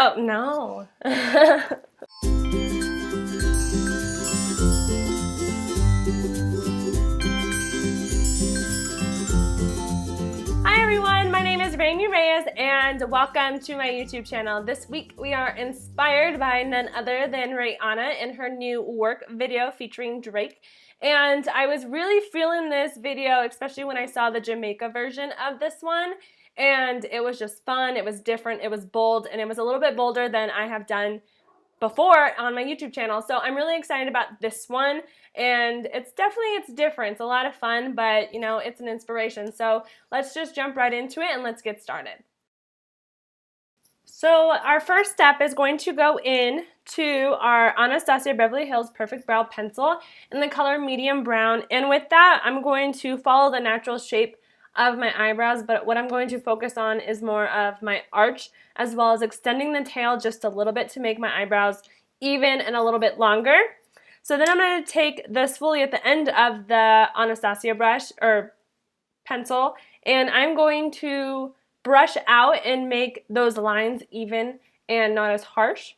Oh, no. Hi everyone, my name is Raemie Reyes and welcome to my YouTube channel. This week we are inspired by none other than Rihanna in her new work video featuring Drake. And I was really feeling this video, especially when I saw the Jamaica version of this one. And it was just fun, it was different, it was bold, and it was a little bit bolder than I have done before on my YouTube channel. So I'm really excited about this one, and it's different. It's a lot of fun, but you know, it's an inspiration. So let's just jump right into it and let's get started. So our first step is going to go in to our Anastasia Beverly Hills Perfect Brow Pencil in the color medium brown, and with that I'm going to follow the natural shape of my eyebrows, but what I'm going to focus on is more of my arch, as well as extending the tail just a little bit to make my eyebrows even and a little bit longer. So then I'm going to take the spoolie at the end of the Anastasia brush or pencil, and I'm going to brush out and make those lines even and not as harsh.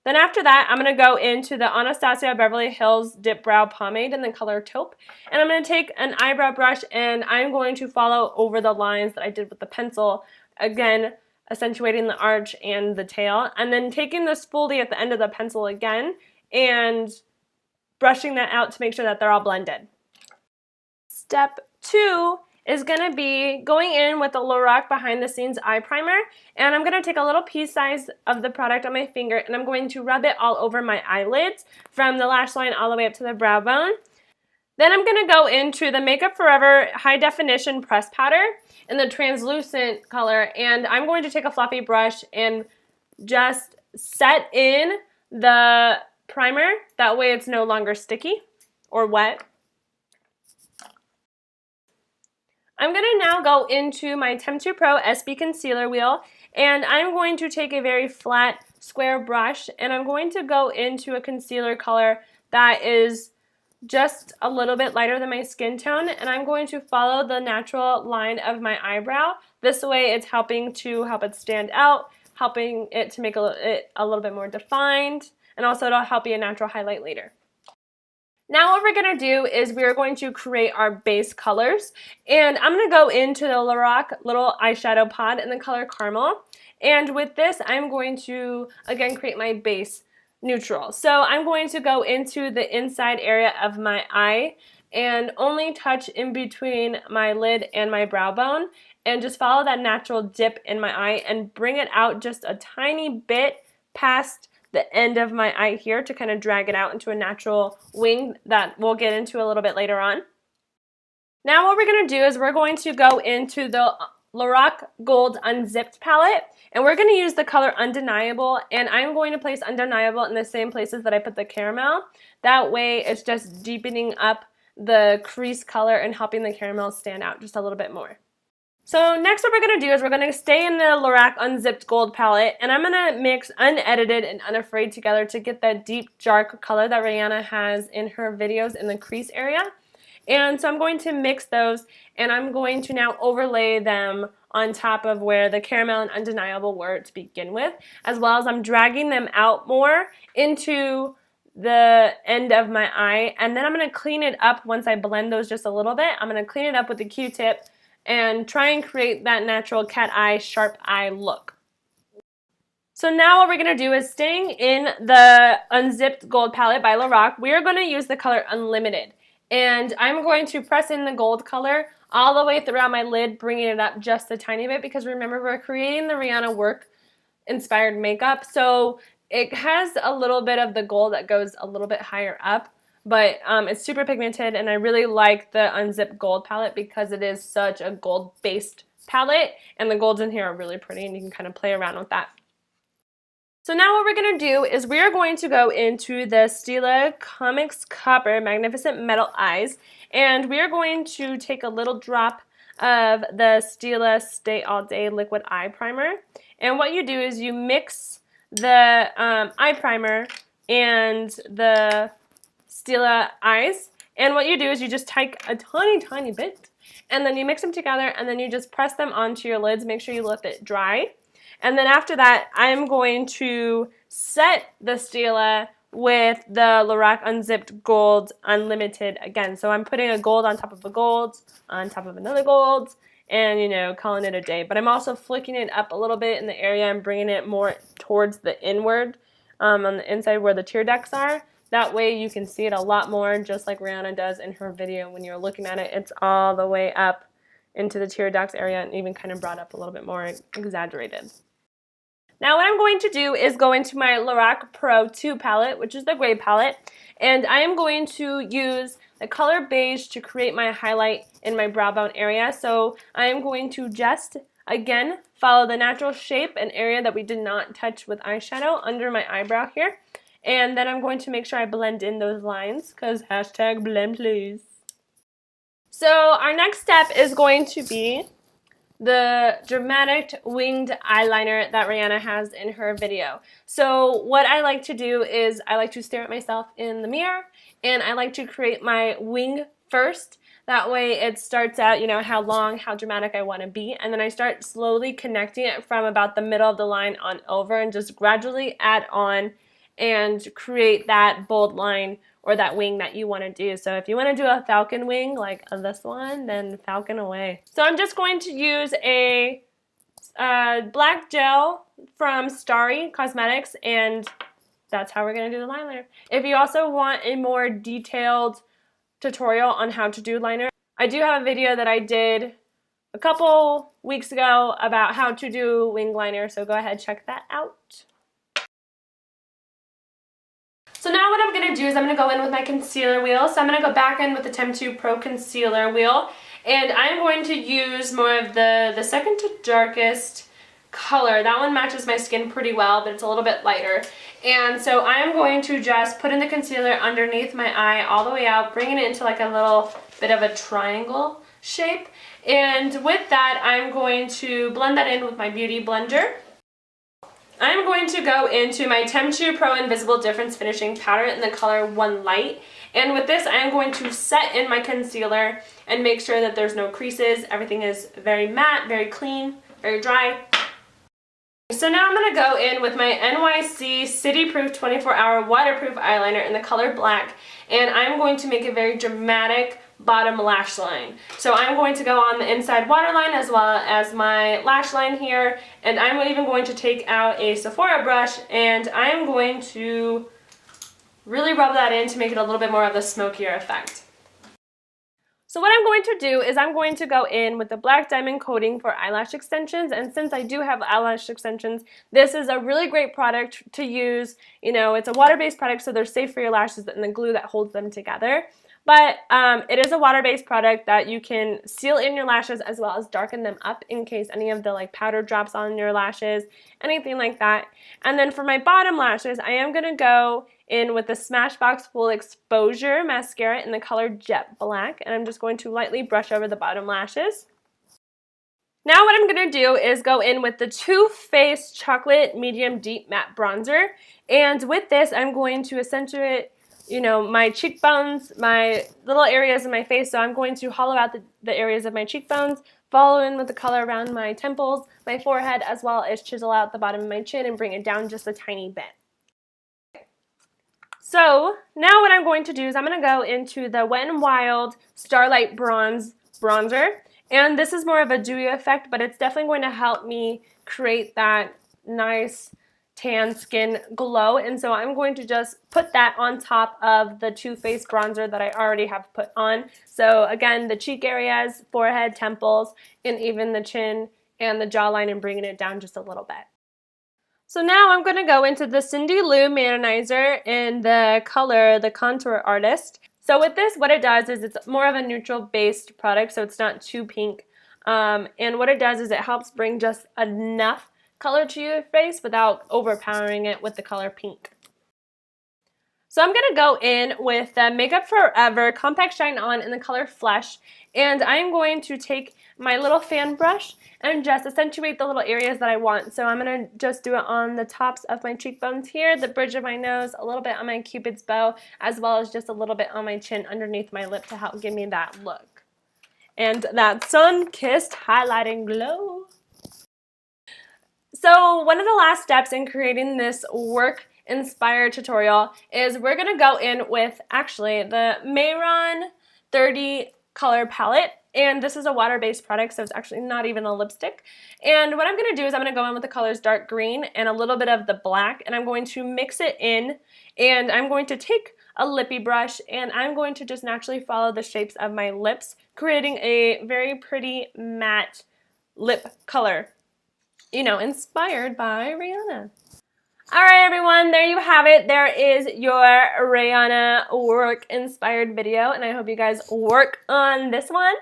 Then after that, I'm going to go into the Anastasia Beverly Hills Dipbrow Pomade in the color Taupe. And I'm going to take an eyebrow brush and I'm going to follow over the lines that I did with the pencil. Again, accentuating the arch and the tail. And then taking the spoolie at the end of the pencil again and brushing that out to make sure that they're all blended. Step 2 is going to be going in with the Lorac Behind the Scenes Eye Primer, and I'm going to take a little piece size of the product on my finger and I'm going to rub it all over my eyelids from the lash line all the way up to the brow bone. Then I'm going to go into the Makeup Forever High Definition Press Powder in the translucent color, and I'm going to take a fluffy brush and just set in the primer, that way it's no longer sticky or wet. I'm going to now go into my Temptu Pro SB Concealer Wheel, and I'm going to take a very flat square brush and I'm going to go into a concealer color that is just a little bit lighter than my skin tone, and I'm going to follow the natural line of my eyebrow. This way it's helping to help it stand out, helping it to make it a little bit more defined, and also it'll help be a natural highlight later. Now what we're going to do is we're going to create our base colors, and I'm going to go into the Lorac little eyeshadow pod in the color Caramel, and with this I'm going to again create my base neutral. So I'm going to go into the inside area of my eye and only touch in between my lid and my brow bone and just follow that natural dip in my eye and bring it out just a tiny bit past the end of my eye here to kind of drag it out into a natural wing that we'll get into a little bit later on. Now what we're going to do is we're going to go into the Lorac Gold Unzipped palette, and we're going to use the color Undeniable, and I'm going to place Undeniable in the same places that I put the caramel. That way it's just deepening up the crease color and helping the caramel stand out just a little bit more. So next what we're going to do is we're going to stay in the Lorac Unzipped Gold palette, and I'm going to mix Unedited and Unafraid together to get that deep dark color that Rihanna has in her videos in the crease area. And so I'm going to mix those, and I'm going to now overlay them on top of where the caramel and Undeniable were to begin with, as well as I'm dragging them out more into the end of my eye, and then I'm going to clean it up once I blend those just a little bit. I'm going to clean it up with the Q-tip and try and create that natural cat eye, sharp eye look. So now what we're going to do is, staying in the Unzipped Gold palette by Lorac, we are going to use the color Unlimited. And I'm going to press in the gold color all the way throughout my lid, bringing it up just a tiny bit, because remember we're creating the Rihanna work inspired makeup. So it has a little bit of the gold that goes a little bit higher up. But it's super pigmented, and I really like the Unzipped Gold palette because it is such a gold-based palette, and the golds in here are really pretty, and you can kind of play around with that. So now what we're going to do is we are going to go into the Stilla Comex Copper Magnificent Metal Eyes, and we are going to take a little drop of the Stilla Stay All Day Liquid Eye Primer. And what you do is you mix the eye primer and the Stilla eyes, and what you do is you just take a tiny bit and then you mix them together and then you just press them onto your lids. Make sure you let it dry, And then after that, I'm going to set the Stilla with the Lorac Unzipped Gold Unlimited again. So I'm putting a gold on top of a gold, on top of another gold, and, you know, calling it a day. But I'm also flicking it up a little bit in the area and bringing it more towards the inward, on the inside where the tear ducts are. That way you can see it a lot more, just like Rihanna does in her video. When you're looking at it, it's all the way up into the tear ducts area and even kind of brought up a little bit more exaggerated. Now what I'm going to do is go into my Lorac Pro 2 palette, which is the gray palette, and I am going to use the color Beige to create my highlight in my brow bone area. So I am going to just, again, follow the natural shape and area that we did not touch with eyeshadow under my eyebrow here. And then I'm going to make sure I blend in those lines, because hashtag blend please. So our next step is going to be the dramatic winged eyeliner that Rihanna has in her video. So what I like to do is I like to stare at myself in the mirror, and I like to create my wing first. That way it starts out, you know, how long, how dramatic I want to be, and then I start slowly connecting it from about the middle of the line on over and just gradually add on and create that bold line or that wing that you want to do. So if you want to do a falcon wing like this one, then falcon away. So I'm just going to use a black gel from Starry Cosmetics, and that's how we're going to do the liner. If you also want a more detailed tutorial on how to do liner, I do have a video that I did a couple weeks ago about how to do wing liner, so go ahead, check that out. So now what I'm going to do is I'm going to go in with my concealer wheel. So I'm going to go back in with the Temptu Pro concealer wheel, and I'm going to use more of the second to darkest color. That one matches my skin pretty well, but it's a little bit lighter. And so I'm going to just put in the concealer underneath my eye all the way out, bringing it into like a little bit of a triangle shape. And with that, I'm going to blend that in with my Beauty Blender. I'm going to go into my Temptu Pro Invisible Difference Finishing Powder in the color One Light. And with this, I'm going to set in my concealer and make sure that there's no creases. Everything is very matte, very clean, very dry. So now I'm going to go in with my NYX City Proof 24-Hour Waterproof Eyeliner in the color Black. And I'm going to make a very dramatic bottom lash line. So I'm going to go on the inside waterline as well as my lash line here, and I'm even going to take out a Sephora brush and I'm going to really rub that in to make it a little bit more of the smokier effect. So what I'm going to do is I'm going to go in with the black diamond coating for eyelash extensions, and since I do have eyelash extensions, this is a really great product to use. You know, it's a water-based product, so they're safe for your lashes and the glue that holds them together. But it is a water-based product that you can seal in your lashes as well as darken them up in case any of the like powder drops on your lashes, anything like that. And then for my bottom lashes, I am going to go in with the Smashbox Full Exposure Mascara in the color Jet Black, and I'm just going to lightly brush over the bottom lashes. Now what I'm going to do is go in with the Too Faced Chocolate Medium Deep Matte Bronzer, and with this I'm going to accentuate, you know, my cheekbones, my little areas of my face. So I'm going to hollow out the areas of my cheekbones, follow in with the color around my temples, my forehead, as well as chisel out the bottom of my chin and bring it down just a tiny bit. So now what I'm going to do is I'm going to go into the Wet n Wild Starlight Bronzer. And this is more of a dewy effect, but it's definitely going to help me create that nice tan skin glow, and so I'm going to just put that on top of the Too Faced bronzer that I already have put on. So again, the cheek areas, forehead, temples, and even the chin and the jawline, and bringing it down just a little bit. So now I'm going to go into the Cindy Lou Manizer in the color The Contour Artist. So with this, what it does is it's more of a neutral based product, so it's not too pink. And what it does is it helps bring just enough color to your face without overpowering it with the color pink. So I'm going to go in with the Makeup Forever Compact Shine On in the color Flesh, and I'm going to take my little fan brush and just accentuate the little areas that I want. So I'm going to just do it on the tops of my cheekbones here, the bridge of my nose, a little bit on my Cupid's bow, as well as just a little bit on my chin underneath my lip to help give me that look. And that sun-kissed highlighting glow. So one of the last steps in creating this work inspired tutorial is we're going to go in with actually the Mayron 30 color palette, and this is a water-based product, so it's actually not even a lipstick. And what I'm going to do is I'm going to go in with the colors dark green and a little bit of the black, and I'm going to mix it in, and I'm going to take a lippy brush and I'm going to just naturally follow the shapes of my lips, creating a very pretty matte lip color, you know, inspired by Rihanna. All right, everyone, there you have it. There is your Rihanna work inspired video, and I hope you guys work on this one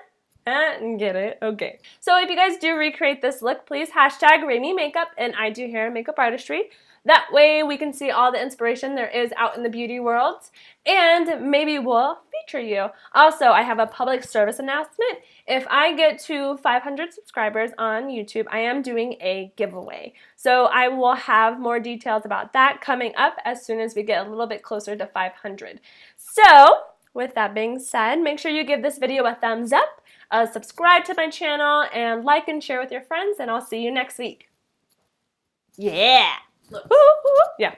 and get it. Okay. So if you guys do recreate this look, please hashtag Raemie Makeup and I Do Hair and Makeup Artistry. That way we can see all the inspiration there is out in the beauty world, and maybe we'll feature you. Also, I have a public service announcement. If I get to 500 subscribers on YouTube, I am doing a giveaway. So I will have more details about that coming up as soon as we get a little bit closer to 500. So with that being said, make sure you give this video a thumbs up, subscribe to my channel, and like and share with your friends, and I'll see you next week. Yeah! Yeah.